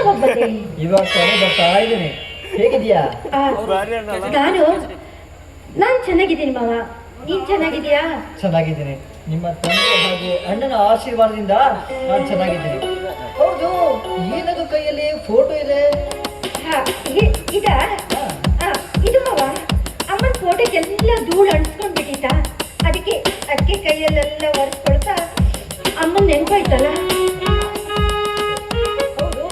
ಯಾವಾಗ ಬಂದೆ? ಇವಾಗ ತಾನೇ ಬರ್ತಾ ಇದ್ದೀನಿ. ಹೇಗಿದ್ಯಾ? ನಾನು ಚೆನ್ನಾಗಿದ್ದೀನಿ ಮಾವ. ನೀನ್ ಚೆನ್ನಾಗಿದ್ಯಾ? ಚೆನ್ನಾಗಿದ್ದೀನಿ. ನಿಮ್ಮ ತಂದೆ ಹಾಗೂ ಅಣ್ಣನ ಆಶೀರ್ವಾದದಿಂದ ನಾನು ಚೆನ್ನಾಗಿದ್ದೀನಿ. ಹೌದು, ಏನದು ಕೈಯಲ್ಲಿ ಫೋಟೋ ಇದೆ? ಇದಾ? ಇದು ಮಾವ, ಅಮ್ಮನ ಫೋಟೋಗೆಲ್ಲ ಧೂಳು ಅಂಟಿಸ್ಕೊಂಡ್ಬಿಟ್ಟಿತ್ತ. ಅದಕ್ಕೆ ಕೈಯಲ್ಲೆಲ್ಲ ಒರೆಸ್ಕೊಳ್ತಾ ಅಮ್ಮನ ನೆನಪಾಯ್ತಲ್ಲ. ಹೌದು,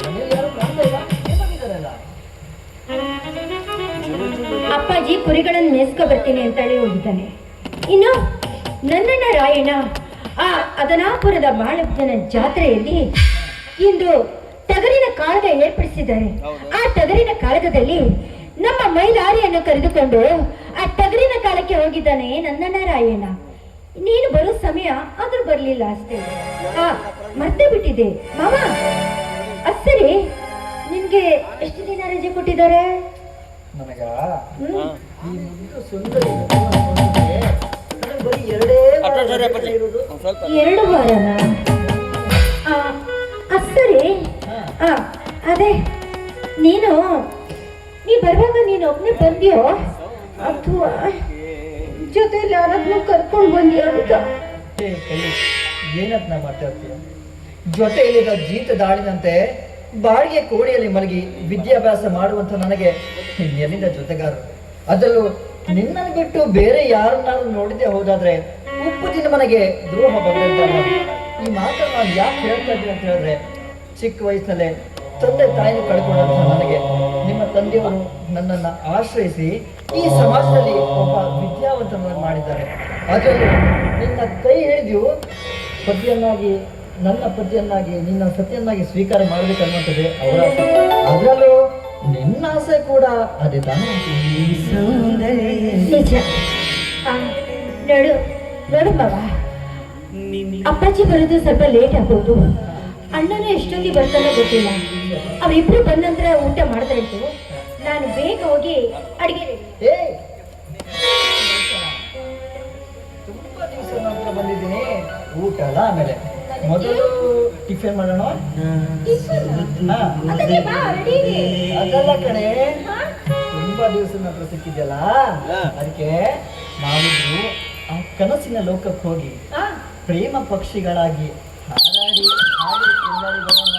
ಮನೇಲಿ ಯಾರು ಕಾಣ್ತಾ ಇಲ್ಲ, ಏನಾಗಿದ್ದಾರಲ್ಲ? ಅಪ್ಪಾಜಿ ಕುರಿಗಳನ್ನು ಮೇಯಿಸ್ಕೊ ಬರ್ತೀನಿ ಅಂತ ಹೇಳಿ ಹೋಗಿದ್ದಾನೆ. ಇನ್ನು ನನ್ನಣ್ಣ ರಾಯಣ್ಣ ಆ ಅದನಾಪುರದ ಬಾಳಪ್ಪನ ಜಾತ್ರೆಯಲ್ಲಿ ಇಂದು ಟಗರಿನ ಕಾಳಗ ಏರ್ಪಡಿಸಿದ್ದಾರೆ. ಆ ಟಗರಿನ ಕಾಳಗದಲ್ಲಿ ನಮ್ಮ ಮೈಲಾರಿಯನ್ನು ಕರೆದುಕೊಂಡು ಆ ಟಗರಿನ ಕಾಲಕ್ಕೆ ಹೋಗಿದ್ದಾನೆ ನನ್ನಣ್ಣ ರಾಯಣ್ಣ. ನೀನು ಬರೋ ಸಮಯ ಆದ್ರೂ ಬರ್ಲಿಲ್ಲ ಅಷ್ಟೇ. ಮರ್ತೇ ಬಿಟ್ಟಿದೆ ಮಾವ. ಸರಿ, ನಿನ್ಗೆ ಎಷ್ಟು ದಿನ ರಜೆ ಕೊಟ್ಟಿದ್ದಾರೆ? ನನಗ ಈ ಮುದ್ದು ಸುಂದರಿ ಬರೀ 2 ವಾರನ? ಸರಿ. ಅದೇ ನೀ ಬರುವಾಗ ನೀನು ಒಬ್ಬನೇ ಬಂದ್ಯೋ ಅಥವಾ ಜೊತೆಲಿ ಯಾರಾದ್ರೂ ಕರ್ಕೊಂಡು ಬಂದ್ಯೋ ಅಂತ? ಏನಂತ ಮಾತಾಡ್ತೀಯ? ಜೊತೆಯಲ್ಲಿದ್ದ ಜೀತ ದಾಳಿನಂತೆ ಬಾಡಿಗೆ ಕೋಣೆಯಲ್ಲಿ ಮಲಗಿ ವಿದ್ಯಾಭ್ಯಾಸ ಮಾಡುವಂತ ನನಗೆ ಎಲ್ಲಿಂದ ಜೊತೆಗಾರರು? ಅದರಲ್ಲೂ ನಿನ್ನನ್ನು ಬಿಟ್ಟು ಬೇರೆ ಯಾರನ್ನಾದ್ರೂ ನೋಡಿದ್ದೆ ಹೋದಾದ್ರೆ ಉಪ್ಪು ದಿನ ಮನೆಗೆ ದ್ರೋಹ ಬಗೆದಂತ. ಈ ಮಾತನ್ನು ನಾನು ಯಾಕೆ ಹೇಳ್ತಾ ಇದ್ದೀನಿ ಅಂತ ಹೇಳಿದ್ರೆ, ಚಿಕ್ಕ ವಯಸ್ಸಿನಲ್ಲೇ ತಂದೆ ತಾಯಿನ ಕಳ್ಕೊಂಡಂತ ನನಗೆ ನಿಮ್ಮ ತಂದೆಯವರು ನನ್ನನ್ನು ಆಶ್ರಯಿಸಿ ಈ ಸಮಾಜದಲ್ಲಿ ಒಬ್ಬ ವಿದ್ಯಾವಂತನನ್ನು ಮಾಡಿದ್ದಾರೆ. ಅದರಲ್ಲೂ ನಿನ್ನ ಕೈ ಹಿಡಿದು ಪತಿಯನ್ನಾಗಿ, ನನ್ನ ಪತಿಯನ್ನಾಗಿ, ನಿನ್ನ ಸತಿಯನ್ನಾಗಿ ಸ್ವೀಕಾರ ಮಾಡಬೇಕನ್ನುವಂಥದ್ದೇ ಅವರ ಆಸೆ. ಅದರಲ್ಲೂ ನಿನ್ನ ಆಸೆ ಕೂಡ ಅದೇ ತಾನೇ. ನಿಜ. ನೋಡು ಬಾಬಾ, ಅಪ್ಪಾಜಿ ಬರೋದು ಸ್ವಲ್ಪ ಲೇಟ್ ಆಗೋದು. ಅಣ್ಣನೂ ಎಷ್ಟೊಂದಿಗೆ ಬರ್ತಾನೋ ಗೊತ್ತಿಲ್ಲ. ಅವರಿಬ್ರು ಬಂದ ನಂತರ ಊಟ ಮಾಡ್ತಾ ಇತ್ತು. ನಾನು ಬೇಗ ಹೋಗಿ ಅಡಿಗೆ ತುಂಬಾ ದಿವಸ ನಂತರ ಬಂದಿದ್ದೀನಿ. ಊಟ ಅಲ್ಲ, ಆಮೇಲೆ ಮೊದಲು ಟಿಫಿನ್ ಮಾಡೋಣ. ಅದಲ್ಲ ಕಣೆ, ತುಂಬಾ ದಿವಸ ನಂತರ ಸಿಕ್ಕಿದ್ಯಲ್ಲ, ಅದಕ್ಕೆ ನಾವಿದ್ರು ಆ ಕನಸಿನ ಲೋಕಕ್ಕೆ ಹೋಗಿ ಪ್ರೇಮ ಪಕ್ಷಿಗಳಾಗಿ ಹಾರಾಡಿ ಹಾಡಿ ಕೊಂಡಾಡಿ ಬರೋಣ.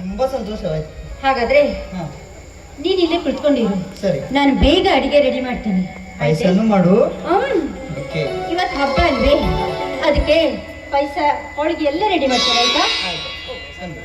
ತುಂಬಾ ಸಂತೋಷವಾಯ್ತು. ಹಾಗಾದ್ರೆ ಹಾ ನೀನ್ ಇಲ್ಲೇ ಕುಳಿತುಕೊಂಡಿರು, ಸರಿ. ನಾನು ಬೇಗ ಅಡಿಗೆ ರೆಡಿ ಮಾಡ್ತೀನಿ. ಪಾಯಸನು ಮಾಡು. ಓಕೆ. ಇವತ್ತು ಹಬ್ಬ ಅಲ್ವೇ, ಅದಕ್ಕೆ ಪಾಯಸ ಹೋಳಿಗೆ ಎಲ್ಲ ರೆಡಿ ಮಾಡ್ತಾರೆ ಆಯ್ತಾ? ಆಯ್ತು.